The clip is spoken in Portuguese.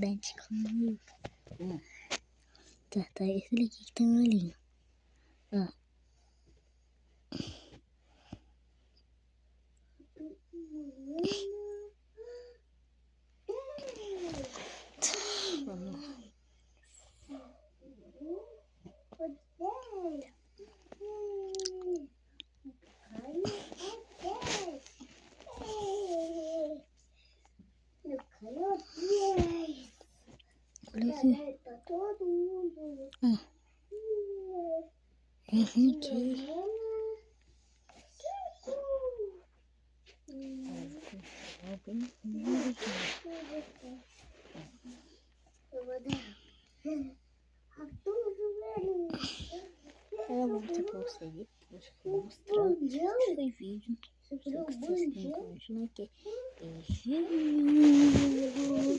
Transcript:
Benchikoni. Tahta isli kiktamali. Eu vou te conseguir mostrar esse vídeo. Não